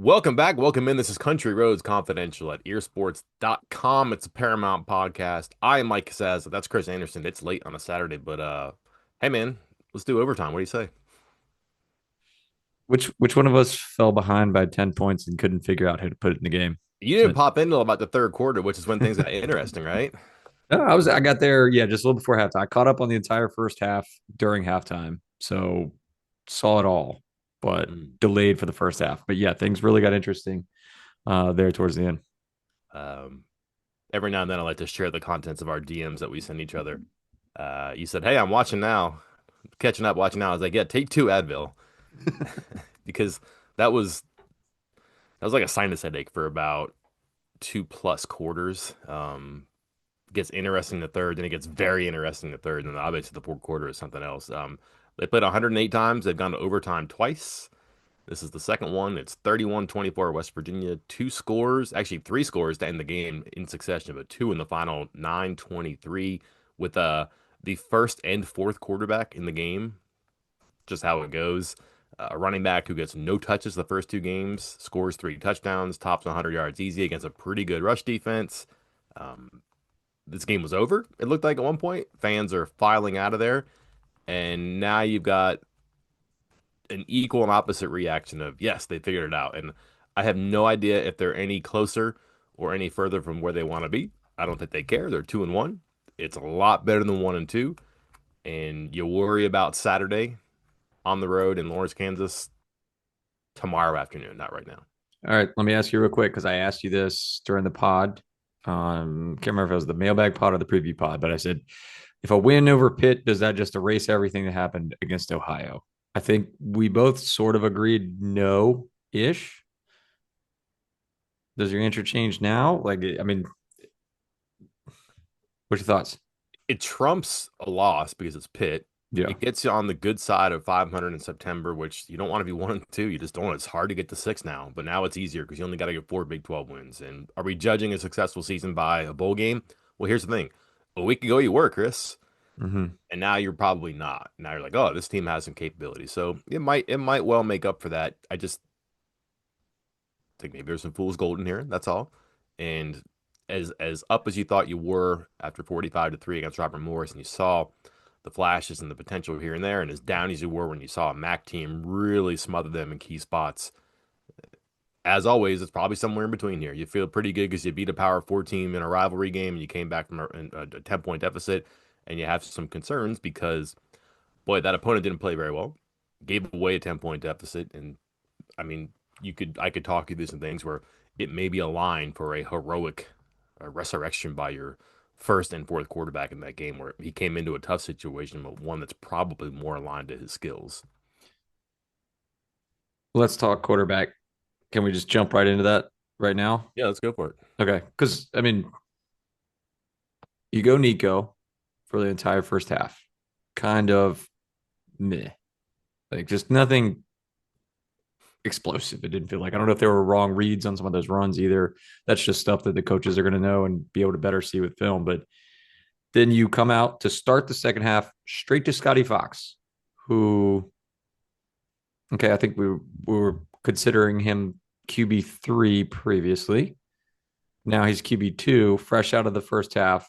Welcome back. Welcome in. This is Country Roads Confidential at earsports.com. It's a Paramount podcast. I am Mike Says. That's Chris Anderson. It's late on a Saturday, but hey man, let's do overtime. What do you say? Which one of us fell behind by 10 points and couldn't figure out how to put it in the game? You Is didn't it? pop in until about the third quarter, which is when things got interesting, right? No, I got there, yeah, just a little before halftime. I caught up on the entire first half during halftime. So saw it all, but Mm. delayed for the first half. But yeah, things really got interesting there towards the end. Um, every now and then I like to share the contents of our DMs that we send each other. You said, "Hey, I'm watching now, catching up, watching now." I was like, "Yeah, take two Advil," because that was that was like a sinus headache for about two plus quarters. Gets interesting in the third, then it gets very interesting in the third, and then obviously the fourth quarter is something else. They played 108 times. They've gone to overtime twice. This is the second one. It's 31-24 West Virginia. Two scores, actually three scores to end the game in succession, but two in the final 9-23 with the first and fourth quarterback in the game. Just how it goes. A running back who gets no touches the first two games, scores three touchdowns, tops 100 yards easy against a pretty good rush defense. Um, this game was over. It looked like at one point fans are filing out of there, and now you've got an equal and opposite reaction of yes, they figured it out, and I have no idea if they're any closer or any further from where they want to be. I don't think they care. They're 2-1. It's a lot better than 1-2, and you worry about Saturday on the road in Lawrence, Kansas tomorrow afternoon, not right now. All right, let me ask you real quick because I asked you this during the pod. Can't remember if it was the mailbag pod or the preview pod, but I said, if a win over Pitt, does that just erase everything that happened against Ohio? I think we both sort of agreed no ish. Does your answer change now? Like, I mean, what's your thoughts? It trumps a loss because it's Pitt. Yeah. It gets you on the good side of 500 in September, which you don't want to be 1-2. You just don't. It's hard to get to six now, but now it's easier because you only got to get four Big 12 wins. And are we judging a successful season by a bowl game? Well, here's the thing: a week ago you were, Chris, Hmm. and now you're probably not. Now you're like, oh, this team has some capability, so it might well make up for that. I just think maybe there's some fool's gold in here. That's all. And as up as you thought you were after 45-3 against Robert Morris, and you saw the flashes and the potential here and there, and as down as you were when you saw a MAC team really smother them in key spots, as always, it's probably somewhere in between here. You feel pretty good because you beat a Power Four team in a rivalry game, and you came back from a 10-point deficit, and you have some concerns because boy, that opponent didn't play very well, gave away a 10-point deficit, and I mean, I could talk you through some things where it may be a line for a heroic resurrection by your first and fourth quarterback in that game where he came into a tough situation, but one that's probably more aligned to his skills. Let's talk quarterback. Can we just jump right into that right now? Yeah, let's go for it. Okay. Because, I mean, you go Nico for the entire first half. Kind of meh. Like, just nothing explosive. It didn't feel like. I don't know if there were wrong reads on some of those runs either. That's just stuff that the coaches are going to know and be able to better see with film. But then you come out to start the second half straight to Scotty Fox, who, okay, I think we were considering him QB3 previously. Now he's QB2, fresh out of the first half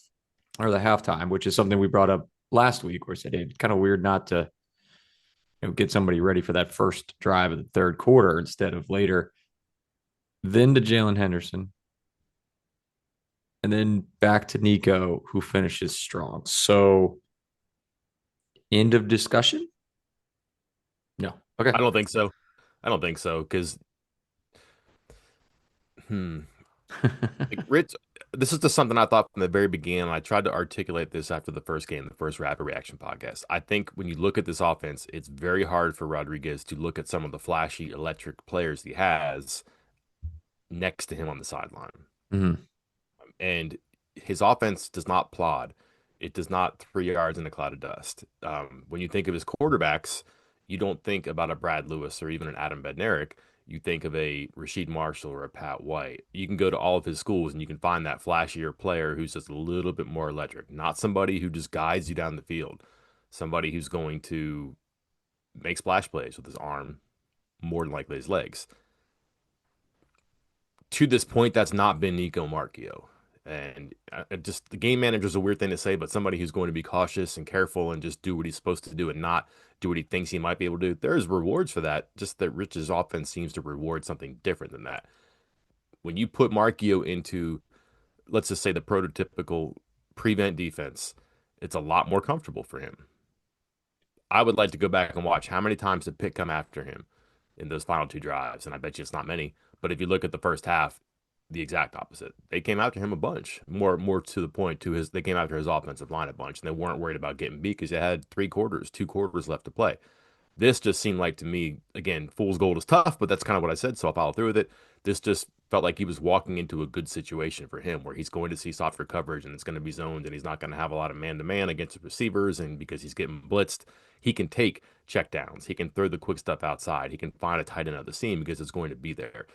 or the halftime, which is something we brought up last week where I said, hey, it's kind of weird not to get somebody ready for that first drive of the third quarter instead of later. Then to Jalen Henderson, and then back to Nico, who finishes strong. So, end of discussion? No. Okay. I don't think so. I don't think so because hmm, like Rich, this is just something I thought from the very beginning. I tried to articulate this after the first game, the first Rapid Reaction podcast. I think when you look at this offense, it's very hard for Rodriguez to look at some of the flashy electric players he has next to him on the sideline. Mhm. And his offense does not plod. It does not 3 yards in a cloud of dust. When you think of his quarterbacks, you don't think about a Brad Lewis or even an Adam Bednarik. You think of a Rasheed Marshall or a Pat White. You can go to all of his schools and you can find that flashier player who's just a little bit more electric. Not somebody who just guides you down the field. Somebody who's going to make splash plays with his arm, more than likely his legs. to this point, that's not been Nico Marchio. And just the game manager is a weird thing to say, but somebody who's going to be cautious and careful and just do what he's supposed to do and not do what he thinks he might be able to do. There's rewards for that. Just that Rich's offense seems to reward something different than that. When you put Marchio into, let's just say, the prototypical prevent defense, it's a lot more comfortable for him. I would like to go back and watch how many times did Pitt come after him in those final two drives, and I bet you it's not many. But if you look at the first half, the exact opposite. They came after him a bunch. More to the point, to his they came after his offensive line a bunch, and they weren't worried about getting beat because they had 3 quarters, 2 quarters left to play. This just seemed like to me, again, fool's gold is tough, but that's kind of what I said, so I'll follow through with it. This just felt like he was walking into a good situation for him where he's going to see softer coverage and it's going to be zoned and he's not going to have a lot of man to man against the receivers. And because he's getting blitzed, he can take check downs. He can throw the quick stuff outside. He can find a tight end of the seam because it's going to be there.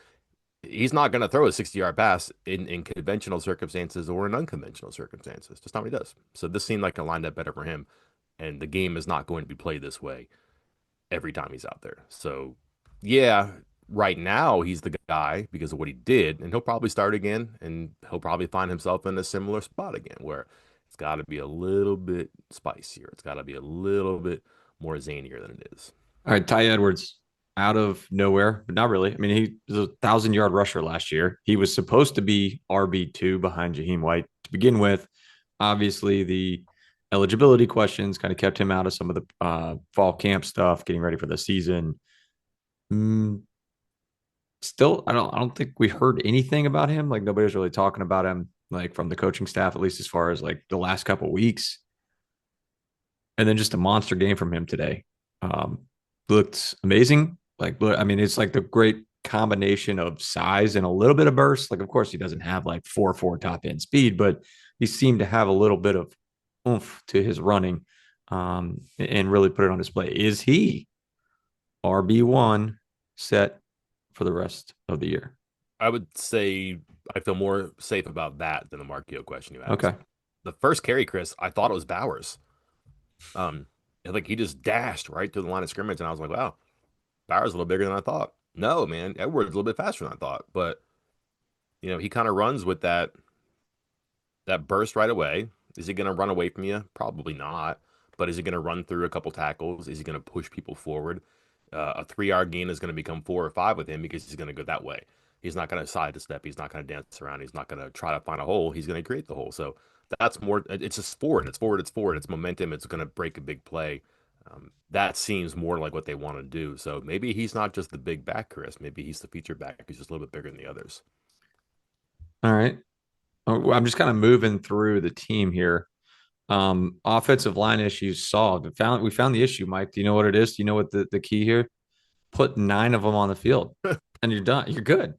He's not going to throw a 60-yard pass in conventional circumstances or in unconventional circumstances. Just not what he does. So this seemed like it lined up better for him. And the game is not going to be played this way every time he's out there. So, yeah, right now he's the guy because of what he did, and he'll probably start again, and he'll probably find himself in a similar spot again where it's got to be a little bit spicier. It's got to be a little bit more zanier than it is. All right, Ty Edwards out of nowhere, but not really. I mean, he was a 1,000-yard rusher last year. He was supposed to be RB2 behind Jaheim White to begin with. Obviously, the eligibility questions kind of kept him out of some of the fall camp stuff, getting ready for the season. Mm, Still, I don't think we heard anything about him. Like nobody was really talking about him, like from the coaching staff, at least as far as like the last couple of weeks. And then just a monster game from him today. Um, Looked amazing. Like, I mean, it's like the great combination of size and a little bit of burst. Like, of course, he doesn't have like 4.4 top end speed, but he seemed to have a little bit of oomph to his running and really put it on display. Is he RB1 set for the rest of the year? I would say I feel more safe about that than the Markio question you asked. Okay. The first carry, Chris, I thought it was Bowers. Um, like he just dashed right through the line of scrimmage, and I was like, wow, Bowers a little bigger than I thought. No, man, Edwards a little bit faster than I thought, but he kind of runs with that burst right away. Is he going to run away from you? Probably not. But is he going to run through a couple tackles? Is he going to push people forward? A 3 yard gain is going to become 4 or 5 with him because he's going to go that way. He's not going to side to step. He's not going to dance around. He's not going to try to find a hole. He's going to create the hole. So that's more. It's just forward. It's forward. It's forward. It's momentum. It's going to break a big play. That seems more like what they want to do. So maybe he's not just the big back, Chris. Maybe he's the feature back. He's just a little bit bigger than the others. All right. I'm just kind of moving through the team here. Offensive line issues solved. We found the issue, Mike. Do you know what it is? Do you know what the key here? Put 9 of them on the field, and you're done. You're good.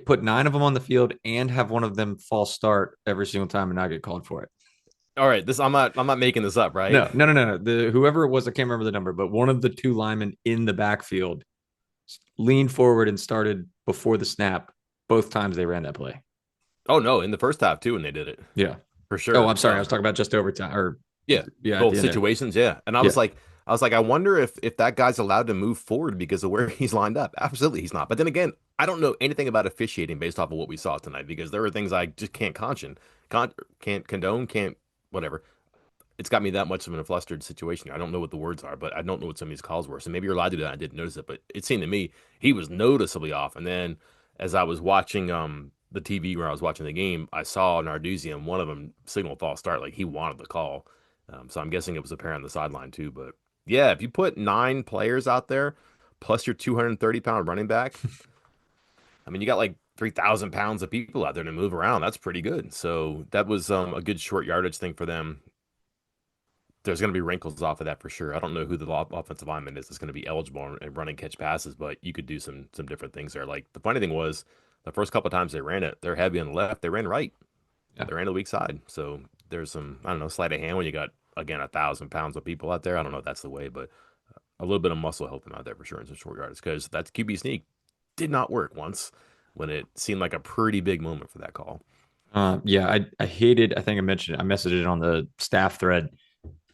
Put 9 of them on the field and have one of them false start every single time and not get called for it. All right, I'm not making this up, right? No, no, no, no, no. Whoever it was, I can't remember the number, but one of the 2 linemen in the backfield leaned forward and started before the snap. Both times they ran that play. Oh no, in the first half too when they did it. Yeah. For sure. Oh, I'm sorry. I was talking about just overtime or Yeah, yeah, at both the end there. situations, yeah. And Yeah. I was like, I wonder if that guy's allowed to move forward because of where he's lined up. Absolutely, he's not. But then again, I don't know anything about officiating based off of what we saw tonight because there are things I just can't condone, can't whatever. It's got me that much of in a flustered situation. I don't know what the words are, but I don't know what some of these calls were. So maybe you're allowed to do that. I didn't notice it, but it seemed to me he was noticeably off. And then as I was watching the TV where I was watching the game, I saw Narduzzi and one of them signal false start, like he wanted the call. So I'm guessing it was apparent on the sideline too. But yeah, if you put 9 players out there plus your 230-pound running back, I mean, you got like 3,000 pounds of people out there to move around. That's pretty good. So that was a good short yardage thing for them. There's going to be wrinkles off of that for sure. I don't know who the offensive lineman is that's going to be eligible and run and catch passes, but you could do some different things there. Like the funny thing was, the first couple of times they ran it, they're heavy on the left. They ran right. Yeah. They ran the weak side. So there's some, I don't know, sleight of hand when you got, again, 1,000 pounds of people out there. I don't know if that's the way, but a little bit of muscle helping out there for sure in some short yards because that QB sneak did not work once when it seemed like a pretty big moment for that call. Yeah, I hated, I think I mentioned it, I messaged it on the staff thread.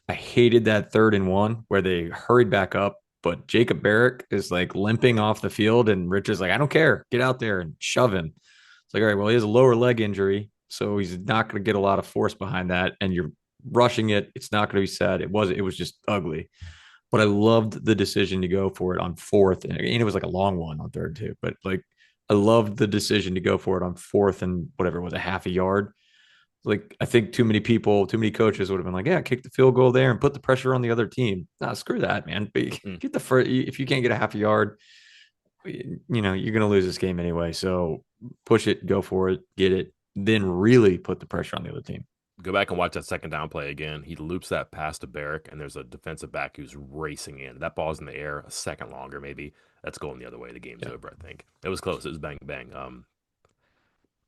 I hated that 3rd and 1 where they hurried back up, but Jacob Barrick is like limping off the field, and Rich is like, I don't care, get out there and shove him. It's like, all right, well, he has a lower leg injury, so he's not going to get a lot of force behind that, and you're rushing it. It's not going to be sad. It was just ugly. But I loved the decision to go for it on fourth, and it was like a long one on third too. But like, I loved the decision to go for it on fourth and whatever it was, a half a yard. Like, I think too many people, too many coaches would have been like, yeah, kick the field goal there and put the pressure on the other team. Nah, screw that, man. But Mm. get the first. If you can't get a half a yard, you're going to lose this game anyway. So push it, go for it, get it, then really put the pressure on the other team. Go back and watch that second down play again. He loops that pass to Barrick, and there's a defensive back who's racing in. That ball's in the air a second longer, maybe. That's going the other way. The game's Yeah. over, I think. It was close. It was bang, bang.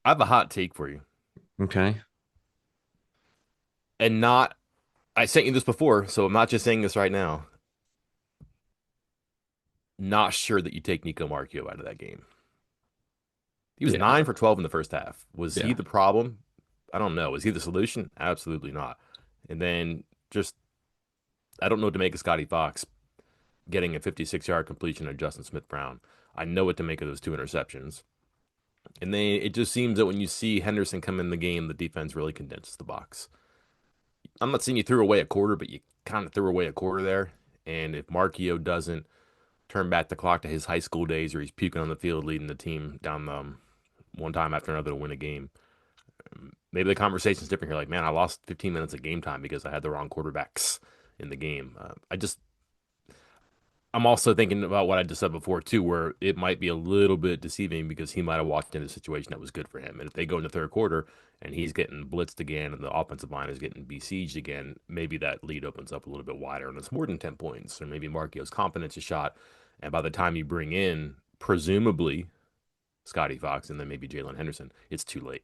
I have a hot take for you. Okay. And not, I sent you this before, so I'm not just saying this right now. Not sure that you take Nico Marchiol out of that game. He was Yeah. 9 for 12 in the first half. Was he Yeah. the problem? I don't know. Was he the solution? Absolutely not. And then just, I don't know what to make of Scotty Fox getting a 56-yard completion of Justin Smith Brown. I know what to make of those two interceptions. And then it just seems that when you see Henderson come in the game, the defense really condenses the box. I'm not saying you threw away a quarter, but you kind of threw away a quarter there. And if Markio doesn't turn back the clock to his high school days or he's puking on the field leading the team down one time after another to win a game, maybe the conversation's different here. Like, man, I lost 15 minutes of game time because I had the wrong quarterbacks in the game. I'm also thinking about what I just said before too, where it might be a little bit deceiving because he might have walked into a situation that was good for him. And if they go in the third quarter and he's getting blitzed again and the offensive line is getting besieged again, maybe that lead opens up a little bit wider and it's more than 10 points. Or maybe Markio's confidence is shot. And by the time you bring in, presumably, Scotty Fox and then maybe Jalen Henderson, it's too late.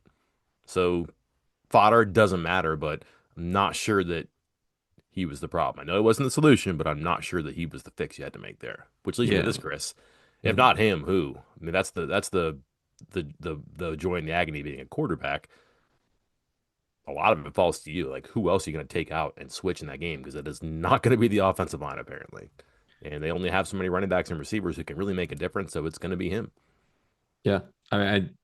So fodder doesn't matter, but I'm not sure that he was the problem. I know it wasn't the solution, but I'm not sure that he was the fix you had to make there. Which leads me to Yeah. this, Chris. If not him, who? I mean, that's the joy and the agony of being a quarterback. A lot of it falls to you. Like, who else are you going to take out and switch in that game? Because it is not going to be the offensive line, apparently. And they only have so many running backs and receivers who can really make a difference, so it's going to be him. Yeah. I mean,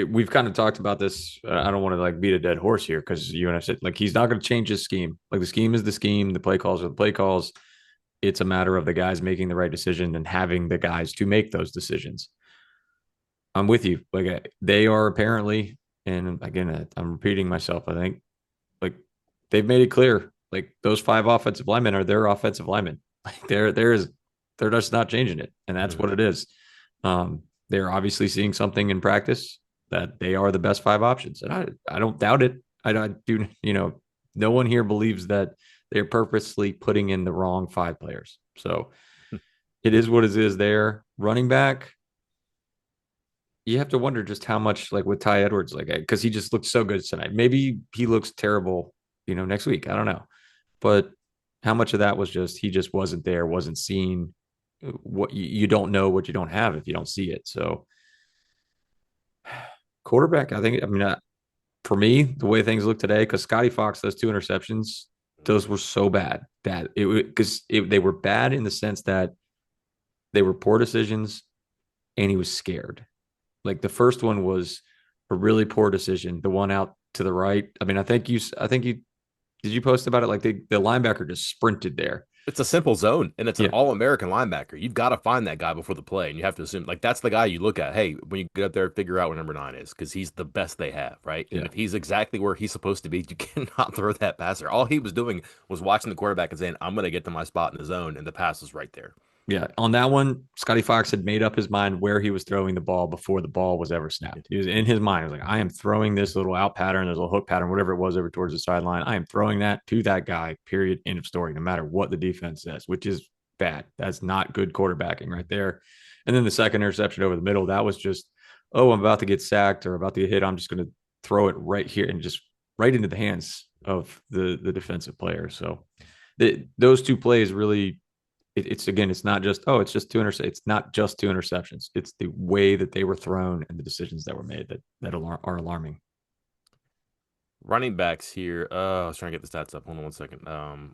we've kind of talked about this. I don't want to like beat a dead horse here because you and I said like he's not going to change his scheme. Like the scheme is the scheme. The play calls are the play calls. It's a matter of the guys making the right decision and having the guys to make those decisions. I'm with you. Like they are apparently, and again, I'm repeating myself. I think like they've made it clear. Like those five offensive linemen are their offensive linemen. Like they're just not changing it, and that's Mm-hmm. what it is. They're obviously seeing something in practice that they are the best five options, and I don't doubt it. I do. No one here believes that they're purposely putting in the wrong five players. So it is what it is. There, running back. You have to wonder just how much, like with Ty Edwards, like because he just looked so good tonight. Maybe he looks terrible, next week. I don't know, but how much of that was just he just wasn't there, wasn't seen. What you don't know what you don't have if you don't see it. So quarterback, I think. I mean, for me, the way things look today, because Scotty Fox, those two interceptions, those were so bad that they were bad in the sense that they were poor decisions, and he was scared. Like the first one was a really poor decision. The one out to the right. I mean, I think you did you post about it? Like the linebacker just sprinted there. It's a simple zone, and it's an Yeah. all-American linebacker. You've got to find that guy before the play, and you have to assume like that's the guy you look at. Hey, when you get up there, figure out what number 9 is because he's the best they have, right? And Yeah. if he's exactly where he's supposed to be, you cannot throw that passer. All he was doing was watching the quarterback and saying, "I'm going to get to my spot in the zone," and the pass was right there. Yeah. On that one, Scotty Fox had made up his mind where he was throwing the ball before the ball was ever snapped. He was in his mind. He was like, I am throwing this little out pattern, this little hook pattern, whatever it was over towards the sideline. I am throwing that to that guy, period. End of story, no matter what the defense says, which is bad. That's not good quarterbacking right there. And then the second interception over the middle, that was just, oh, I'm about to get sacked or about to get hit. I'm just going to throw it right here and just right into the hands of the defensive player. So those two plays really it's again, it's not just it's just it's not just two interceptions. It's the way that they were thrown and the decisions that were made that are alarming. Running backs here. I was trying to get the stats up. Hold on one second.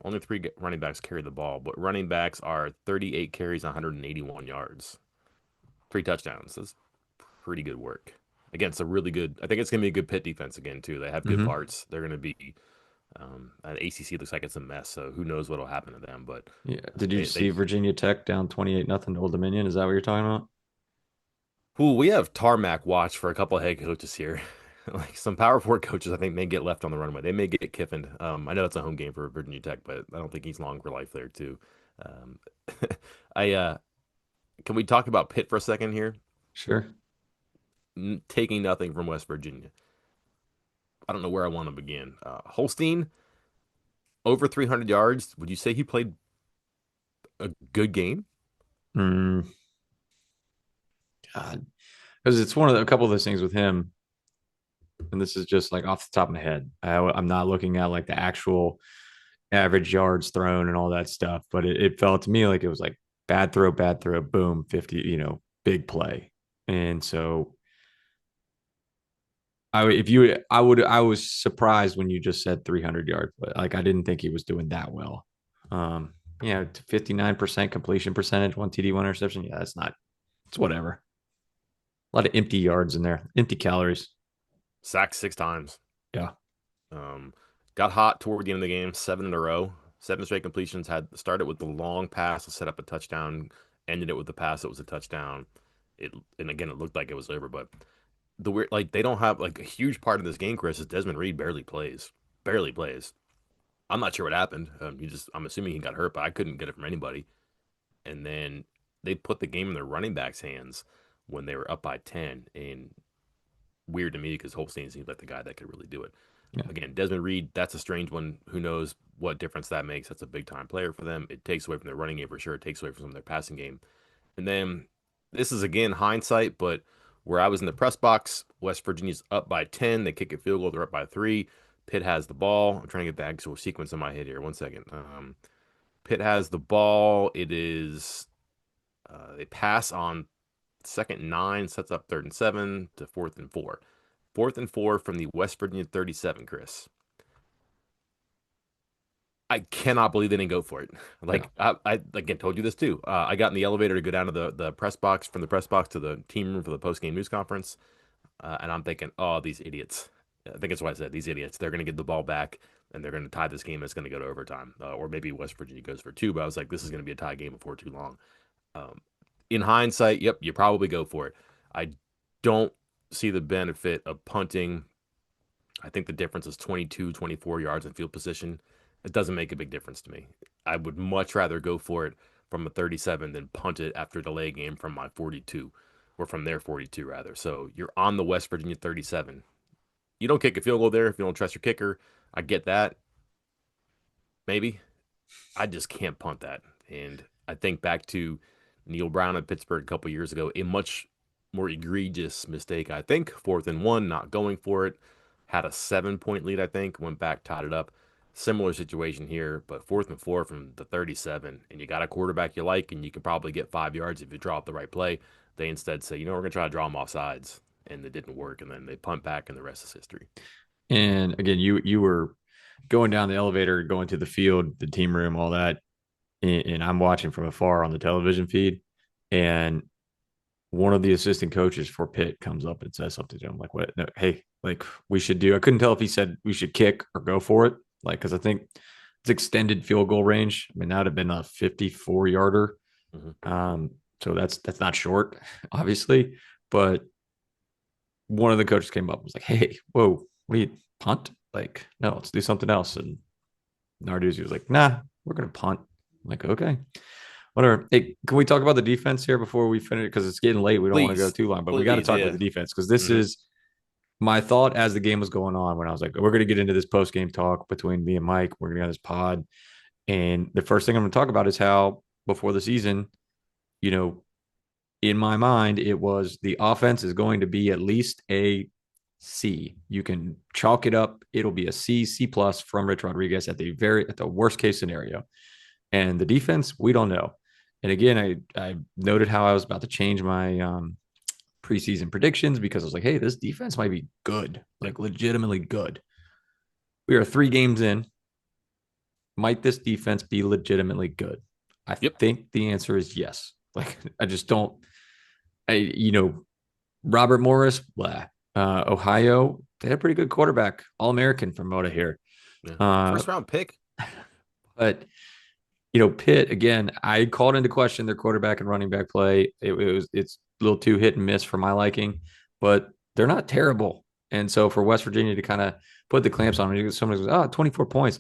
Only three running backs carry the ball, but running backs are 38 carries, 181 yards, 3 touchdowns. That's pretty good work. against a really good. I think it's going to be a good Pitt defense again too. They have good Mm-hmm. parts. They're going to be. An ACC looks like it's a mess, so who knows what'll happen to them? But Yeah. Did you they see Virginia Tech down 28-0 to Old Dominion? Is that what you're talking about? Ooh, we have tarmac watch for a couple of head coaches here. Like some power forward coaches, I think may get left on the runway. They may get Kiffined. I know it's a home game for Virginia Tech, but I don't think he's long for life there too. Um, I can we talk about Pitt for a second here? Sure. Taking nothing from West Virginia. I don't know where I want to begin. Holstein over 300 yards. Would you say he played a good game? Mm, God, because it's one of a couple of those things with him, and this is just like off the top of my head. I'm not looking at like the actual average yards thrown and all that stuff, but it felt to me like it was like bad throw, boom, 50, big play. And so I was surprised when you just said 300 yards, but like I didn't think he was doing that well. Yeah, 59% completion percentage, one TD, one interception. Yeah, it's whatever. A lot of empty yards in there, empty calories. Sacked 6 times. Yeah. Um, got hot toward the end of the game, 7 in a row, 7 straight completions. Had started with the long pass to set up a touchdown, ended it with the pass that was a touchdown. And again, it looked like it was over, but the weird like they don't have like a huge part of this game, Chris, is Desmond Reed barely plays. I'm not sure what happened. I'm assuming he got hurt, but I couldn't get it from anybody. And then they put the game in their running backs' hands when they were up by 10, and weird to me because Holstein seems like the guy that could really do it. Yeah. Again, Desmond Reed, that's a strange one. Who knows what difference that makes? That's a big time player for them. It takes away from their running game for sure. It takes away from some of their passing game. And then this is again hindsight, but where I was in the press box, West Virginia's up by 10. They kick a field goal. They're up by 3. Pitt has the ball. I'm trying to get the actual sequence in my head here. 1 second. Pitt has the ball. It is they pass on 2nd and 9, sets up 3rd and 7 to 4th and 4. 4th and 4 from the West Virginia 37, Chris. I cannot believe they didn't go for it. Yeah. Like I again told you this too. I got in the elevator to go down to the press box, from the press box to the team room for the post game news conference, and I'm thinking, oh, these idiots. I think that's what I said. These idiots. They're going to get the ball back and they're going to tie this game. It's going to go to overtime, or maybe West Virginia goes for 2. But I was like, this is going to be a tie game before too long. Um, in hindsight, yep, you probably go for it. I don't see the benefit of punting. I think the difference is 22, 24 yards in field position. It doesn't make a big difference to me. I would much rather go for it from a 37 than punt it after delay game from my 42, or from their 42 rather. So you're on the West Virginia 37. You don't kick a field goal there if you don't trust your kicker. I get that. Maybe. I just can't punt that. And I think back to Neil Brown at Pittsburgh a couple years ago, a much more egregious mistake, I think. 4th and 1, not going for it. Had a 7 point lead, I think. Went back, tied it up. Similar situation here, but 4th and 4 from the 37, and you got a quarterback you like, and you can probably get 5 yards if you draw up the right play. They instead say, we're going to try to draw them off sides, and it didn't work, and then they punt back, and the rest is history. And again, you were going down the elevator, going to the field, the team room, all that, and I'm watching from afar on the television feed, and one of the assistant coaches for Pitt comes up and says something to him like, "What? No, hey, like we should do." I couldn't tell if he said we should kick or go for it, like because I think it's extended field goal range. I mean, that would have been a 54 yarder. Mm-hmm. So that's not short, obviously, but one of the coaches came up and was like, "Hey, whoa, what do you punt? Like, no, let's do something else." And Narduzzi was like, "Nah, we're gonna punt." I'm like, okay, whatever. Hey, can we talk about the defense here before we finish? Because it's getting late. We don't want to go Please, too long, but we got to please, talk about yeah. the defense because this Mm-hmm. is my thought as the game was going on when I was like, we're going to get into this post game talk between me and Mike. We're going to have this pod. And the first thing I'm going to talk about is how before the season, you know, in my mind, it was the offense is going to be at least a C. You can chalk it up. It'll be a C, C plus from Rich Rodriguez at the worst case scenario. And the defense, we don't know. And again, I noted how I was about to change my preseason predictions because I was like, hey, this defense might be good, Yep. like legitimately good. We are 3 games in. Might this defense be legitimately good? I Yep. think the answer is yes. Like, I just don't, Robert Morris, blah. Ohio, they had a pretty good quarterback, All American from Moda here. Yeah. Uh, First round pick. but Pitt again, I called into question their quarterback and running back play. It's a little too hit and miss for my liking, but they're not terrible. And so for West Virginia to kind of put the clamps on me, somebody goes, 24 points.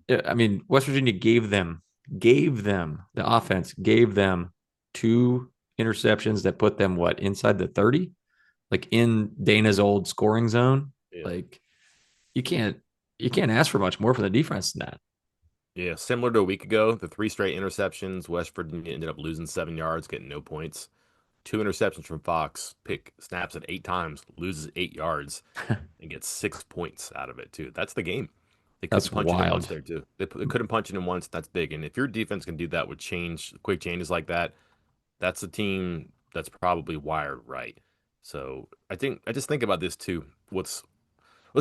Yeah, I mean, West Virginia gave them the offense, gave them two interceptions that put them what inside the 30, like in Dana's old scoring zone. Yeah. Like you can't you can't ask for much more for the defense than that. Yeah. Similar to a week ago, the three straight interceptions, West Virginia ended up losing 7 yards, getting no points. Two interceptions from Fox, pick snaps it 8 times, loses 8 yards, and gets 6 points out of it, too. That's the game. They couldn't That's punch it in once wild. there, too. They couldn't punch it in once. That's big. And if your defense can do that with quick changes like that, that's a team that's probably wired right. So I just think about this too. Let's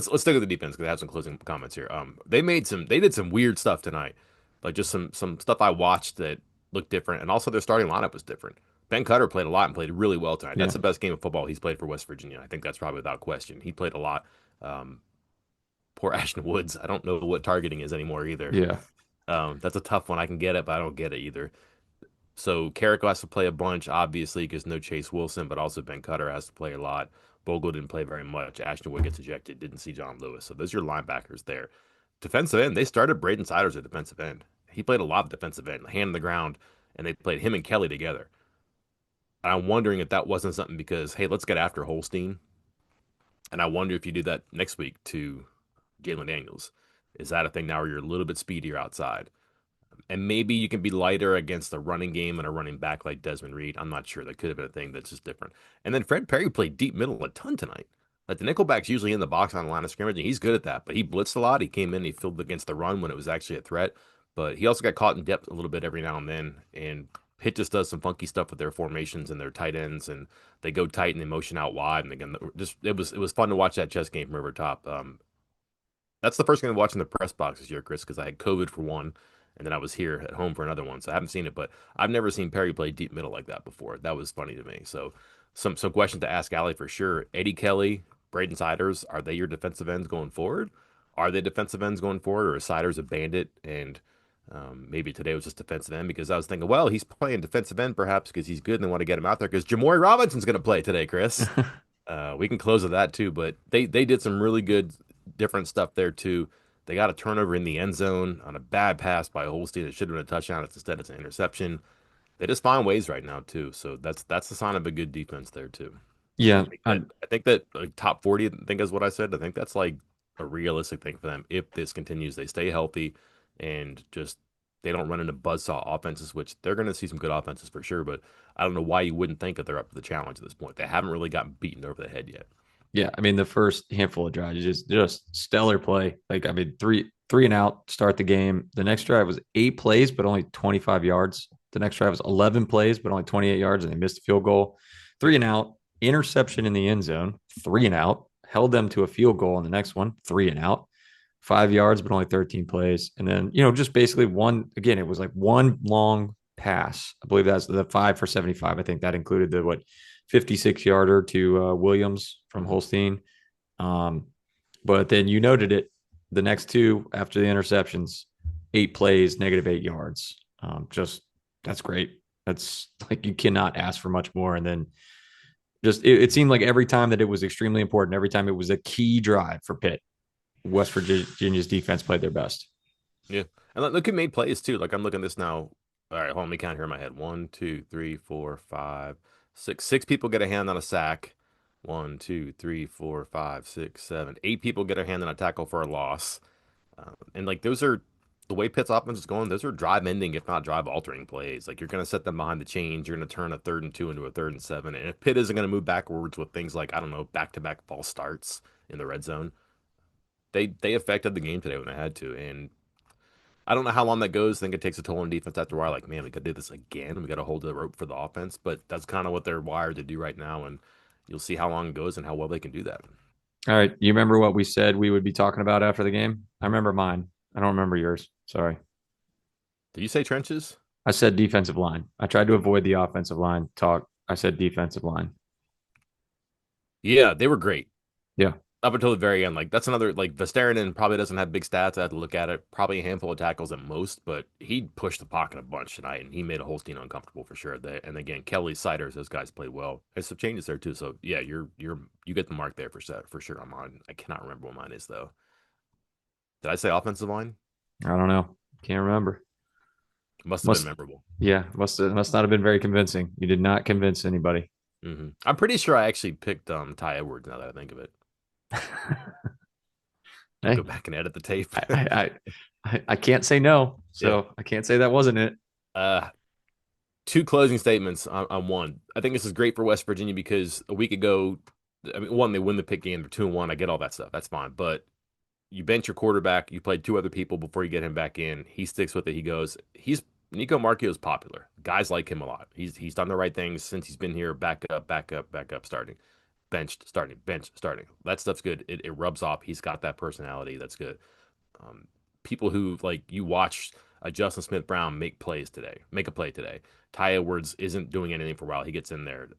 stick with the defense because I have some closing comments here. They did some weird stuff tonight, like just some stuff I watched that looked different, and also their starting lineup was different. Ben Cutter played a lot and played really well tonight. Yeah. That's the best game of football he's played for West Virginia. I think that's probably without question. He played a lot. Um, Poor Ashton Woods. I don't know what targeting is anymore either. Yeah. That's a tough one. I can get it, but I don't get it either. So Carrick has to play a bunch, obviously, because no Chase Wilson, but also Ben Cutter has to play a lot. Bogle didn't play very much. Ashton Wood gets ejected. Didn't see John Lewis. So those are your linebackers there. Defensive end, they started Braden Siders at defensive end. He played a lot of defensive end, hand on the ground, and they played him and Kelly together. And I'm wondering if that wasn't something because, hey, let's get after Holstein. And I wonder if you do that next week to Jalen Daniels. Is that a thing now where you're a little bit speedier outside? And maybe you can be lighter against a running game and a running back like Desmond Reed. I'm not sure. That could have been a thing that's just different. And then Fred Perry played deep middle a ton tonight. Like the nickelback's usually in the box on the line of scrimmage, and he's good at that. But he blitzed a lot. He came in, he filled against the run when it was actually a threat. But he also got caught in depth a little bit every now and then. And Pitt just does some funky stuff with their formations and their tight ends, and they go tight and they motion out wide. And again, just it was fun to watch that chess game from over top. That's the first game I watched in the press box this year, Chris, because I had COVID for one, and then I was here at home for another one, so I haven't seen it. But I've never seen Perry play deep middle like that before. That was funny to me. So some questions to ask Allie for sure. Eddie Kelly, Braden Siders, are they your defensive ends going forward? Are they defensive ends going forward, or is Siders a bandit? And maybe today was just defensive end because I was thinking, well, he's playing defensive end perhaps because he's good and they want to get him out there because Jamori Robinson's going to play today, Chris. We can close with that too, but they did some really good different stuff there too. They got a turnover in the end zone on a bad pass by Holstein. It should have been a touchdown. Instead, it's an interception. They just find ways right now too. So that's the sign of a good defense there too. Yeah. I think that like top 40, I think is what I said. I think that's like a realistic thing for them. If this continues, they stay healthy and just they don't run into buzzsaw offenses, which they're going to see some good offenses for sure. But I don't know why you wouldn't think that they're up to the challenge at this point. They haven't really gotten beaten over the head yet. Yeah, I mean the first handful of drives just stellar play. Like I mean three and out start the game. The next drive was 8 plays but only 25 yards. The next drive was 11 plays but only 28 yards and they missed a field goal. 3 and out, interception in the end zone. 3 and out, held them to a field goal in the next one. 3 and out, 5 yards but only 13 plays. And then just basically one again. It was like one long pass. I believe that's the 5 for 75. I think that included the 56 yarder to Williams from Mhm. Holstein. But then you noted it the next two after the interceptions, 8 plays, -8 yards. Just that's great. That's like you cannot ask for much more. And then just it seemed like every time that it was extremely important, every time it was a key drive for Pitt, West Virginia's defense played their best. Yeah. And look who made plays too. Like I'm looking at this now. All right, hold on, let me count here in my head. One, two, three, four, five, six. Six people get a hand on a sack. One, two, three, four, five, six, seven. Eight people get a hand on a tackle for a loss. And like those are the way Pitt's offense is going, those are drive ending, if not drive altering plays. Like you're gonna set them behind the chains, you're gonna turn a 3rd and 2 into a 3rd and 7. And if Pitt isn't gonna move backwards with things like, I don't know, back-to-back false starts in the red zone, they affected the game today when they had to. And I don't know how long that goes. I think it takes a toll on defense after a while. Like, man, we got to do this again. We got to hold the rope for the offense. But that's kind of what they're wired to do right now. And you'll see how long it goes and how well they can do that. All right. You remember what we said we would be talking about after the game? I remember mine. I don't remember yours. Sorry. Did you say trenches? I said defensive line. I tried to avoid the offensive line talk. I said defensive line. Yeah, they were great. Yeah. Up until the very end. Like that's another like Vesteranen probably doesn't have big stats. I had to look at it. Probably a handful of tackles at most, but he pushed the pocket a bunch tonight, and he made a whole team uncomfortable for sure. And again, Kelly Siders, those guys played well. There's some changes there too. So yeah, you get the mark there for sure on mine. I cannot remember what mine is though. Did I say offensive line? I don't know. Can't remember. Must have been Must memorable. yeah, must not have been very convincing. You did not convince anybody. I'm pretty sure I actually picked Ty Edwards now that I think of it. I'll go Hey, back and edit the tape. I, I, I can't say no, Yeah. so I can't say that wasn't it. Uh, Two closing statements on one. I think this is great for West Virginia because a week ago, I mean, one, they win the pick game, they're 2-1. I get all that stuff. That's fine. But you bench your quarterback. You played two other people before you get him back in. He sticks with it. He goes. Nico Marchiol is popular. Guys like him a lot. He's done the right things since he's been here. Back up, back up, back up, starting. Benched, starting, bench, starting. That stuff's good. It rubs off. He's got that personality. That's good. Um, People who like you watch Justin Smith Brown make a play today. Ty Edwards isn't doing anything for a while. He gets in there.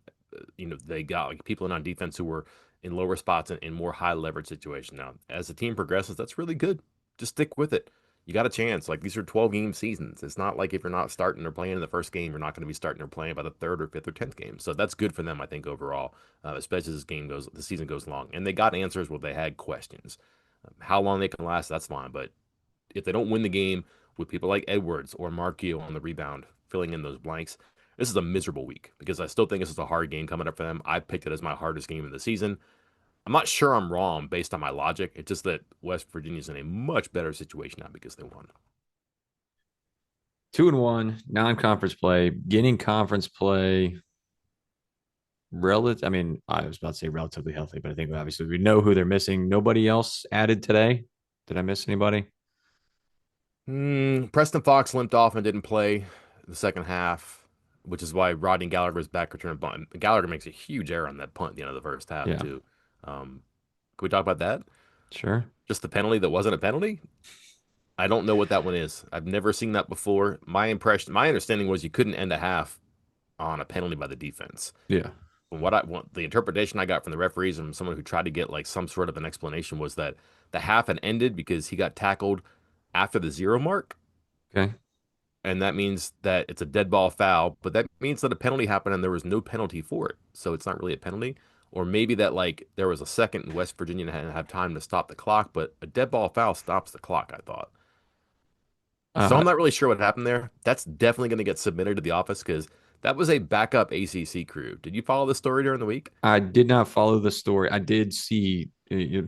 They got like people in on defense who were in lower spots and in more high leverage situations. Now, as the team progresses, that's really good. Just stick with it. You got a chance. Like these are 12 game seasons. It's not like if you're not starting or playing in the first game, you're not going to be starting or playing by the third or fifth or 10th game. So that's good for them, I think, overall, especially as the season goes long. And they got answers where they had questions. How long they can last, that's fine. But if they don't win the game with people like Edwards or Markio on the rebound, filling in those blanks, this is a miserable week because I still think this is a hard game coming up for them. I picked it as my hardest game of the season. I'm not sure I'm wrong based on my logic. It's just that West Virginia's in a much better situation now because they won. 2-1, non-conference play, beginning conference play. I mean, I was about to say relatively healthy, but I think obviously we know who they're missing. Nobody else added today. Did I miss anybody? Preston Fox limped off and didn't play the second half, which is why Rodney Gallagher's back return punt. Gallagher makes a huge error on that punt at the end of the first half, Yeah, too. Can we talk about that? sure. Just the penalty that wasn't a penalty? I don't know what that one is. I've never seen that before. My understanding was you couldn't end a half on a penalty by the defense. Yeah. From what I want, the interpretation I got from the referees and someone who tried to get like some sort of an explanation was that the half had ended because he got tackled after the 0 mark, Okay. and that means that it's a dead ball foul, but that means that a penalty happened and there was no penalty for it. So it's not really a penalty. Or maybe that like there was a second and West Virginia didn't have time to stop the clock, but a dead ball foul stops the clock, I thought. So Uh, I'm not really sure what happened there. That's definitely going to get submitted to the office because that was a backup ACC crew. Did you follow the story during the week? I did not follow the story. I did see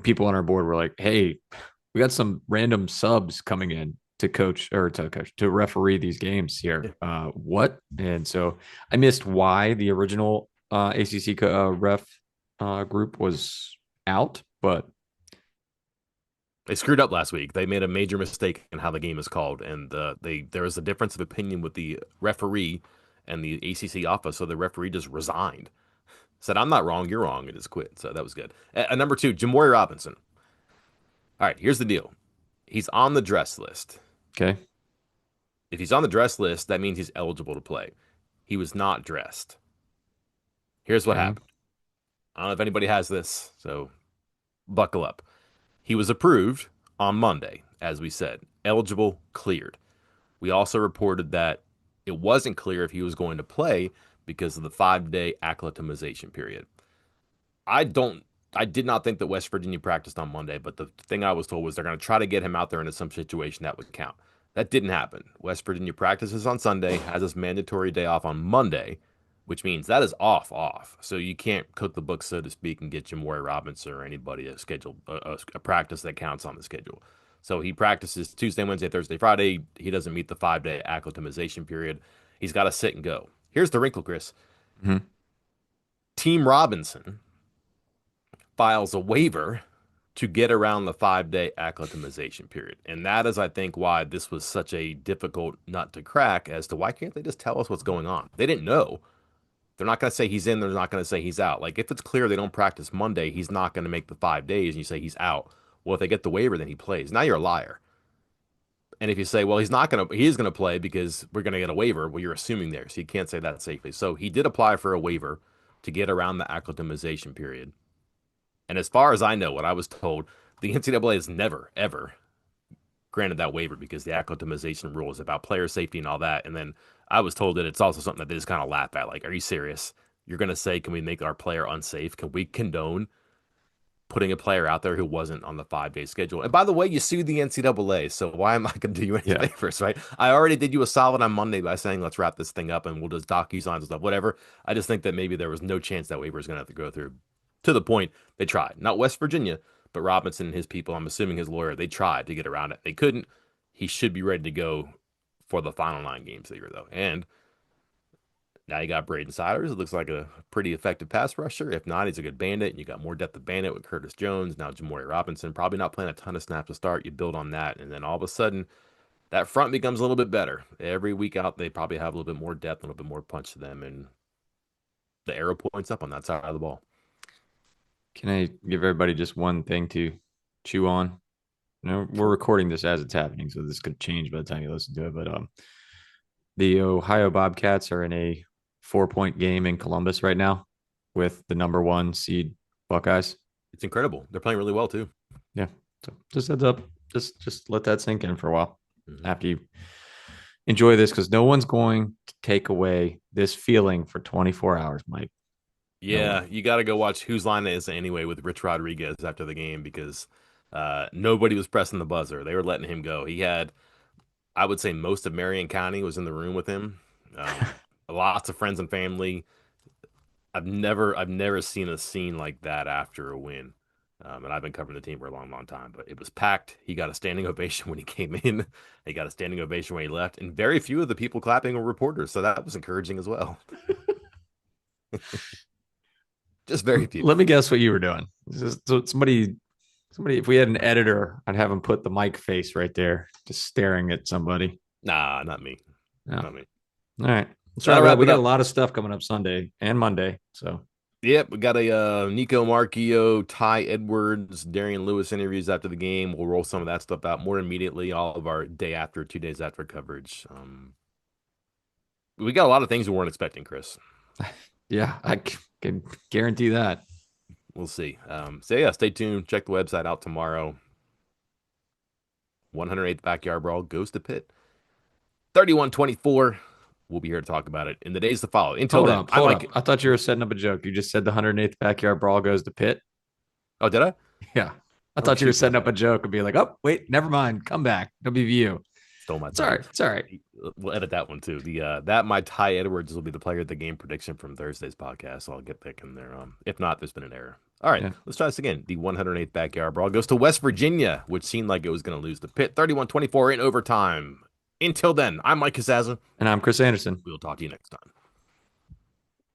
people on our board were like, "Hey, we got some random subs coming in to referee these games Yeah. here. What?" And so I missed why the original ACC ref group was out, but They screwed up last week. They made a major mistake in how the game is called, and there was a difference of opinion with the referee and the ACC office. So the referee just resigned, said, "I'm not wrong, you're wrong," and just quit. So that was good. Number two, Jamori Robinson. All right, here's the deal. He's on the dress list. okay, If he's on the dress list, that means he's eligible to play. He was not dressed. Here's what okay, happened. I don't know if anybody has this, so buckle up. He was approved on Monday, as we said, eligible, cleared. We also reported that it wasn't clear if he was going to play because of the 5 day acclimatization period. I don't I did not think that West Virginia practiced on Monday, but the thing I was told was they're going to try to get him out there into some situation that would count. That didn't happen. West Virginia practices on Sunday, has his mandatory day off on Monday, which means that is off. So you can't cook the book, so to speak, and get Jamori Robinson or anybody a practice that counts on the schedule. So he practices Tuesday, Wednesday, Thursday, Friday. He doesn't meet the 5 day acclimatization period. He's got to sit and go. Here's the wrinkle, Chris. mhm. Team Robinson files a waiver to get around the 5 day acclimatization period. And that is, I think, why this was such a difficult nut to crack as to why can't they just tell us what's going on? They didn't know. They're not going to say he's in, they're not going to say he's out. Like, if it's clear they don't practice Monday, he's not going to make the 5 days, and you say he's out. Well, if they get the waiver, then he plays. Now you're a liar. And if you say, well, he's going to play because we're going to get a waiver, well, you're assuming there. So you can't say that safely. So he did apply for a waiver to get around the acclimatization period. And as far as I know, what I was told, the NCAA has never, ever granted that waiver because the acclimatization rule is about player safety and all that. And then I was told that it's also something that they just kind of laugh at. Like, are you serious? You're going to say, can we make our player unsafe? Can we condone putting a player out there who wasn't on the 5 day schedule? And by the way, you sued the NCAA, so why am I going to do you any Yeah. favors, right? I already did you a solid on Monday by saying let's wrap this thing up and we'll just DocuSigns and stuff, whatever. I just think that maybe there was no chance that waiver is going to have to go through. To the point they tried, not West Virginia, but Robinson and his people. I'm assuming his lawyer. They tried to get around it. They couldn't. He should be ready to go for the final 9 games of the year, though. And now you got Braden Siders. It looks like a pretty effective pass rusher. If not, he's a good bandit. And you got more depth of bandit with Curtis Jones. Now Jamori Robinson. Probably not playing a ton of snaps to start. You build on that. And then all of a sudden, that front becomes a little bit better. Every week out, they probably have a little bit more depth, a little bit more punch to them. And the arrow points up on that side of the ball. Can I give everybody just one thing to chew on? We're recording this as it's happening, so this could change by the time you listen to it. But the Ohio Bobcats are in a 4-point game in Columbus right now with the number 1 seed Buckeyes. It's incredible. They're playing really well, too. Yeah. So just heads up. Just let that sink in for a while after you enjoy this, because no one's going to take away this feeling for 24 hours, Mike. Yeah, you got to go watch Whose Line It Is Anyway with Rich Rodriguez after the game because nobody was pressing the buzzer. They were letting him go. He had, I would say, most of Marion County was in the room with him. Lots of friends and family. I've never seen a scene like that after a win. And I've been covering the team for a long, long time. But it was packed. He got a standing ovation when he came in. He got a standing ovation when he left. And very few of the people clapping were reporters. So that was encouraging as well. Just very few. Let me guess what you were doing. So somebody, if we had an editor, I'd have him put the mic face right there, just staring at somebody. Nah, not me. No. Not me. All right. So We got a lot of stuff coming up Sunday and Monday. So yep, we got a Nico Marchiol, Ty Edwards, Darian Lewis interviews after the game. We'll roll some of that stuff out more immediately. All of our day after, 2 days after coverage. We got a lot of things we weren't expecting, Chris. yeah, I can guarantee that. We'll see. So yeah, stay tuned. Check the website out tomorrow. 108th Backyard Brawl goes to Pitt. 31-24. We'll be here to talk about it in the days to follow. Until then, hold up. I thought you were setting up a joke. You just said the 108th Backyard Brawl goes to Pitt. Oh, did I? Yeah. I thought you were setting up a joke and be like, oh, wait, never mind. Come back. WVU. Stole my It's all right. It's all right. We'll edit that one too. That my Ty Edwards will be the player of the game prediction from Thursday's podcast. So I'll get back in there. If not, there's been an error. All right, Let's try this again. The 108th Backyard Brawl goes to West Virginia, which seemed like it was going to lose to Pitt. 31-24 in overtime. Until then, I'm Mike Casazza. And I'm Chris Anderson. We'll talk to you next time.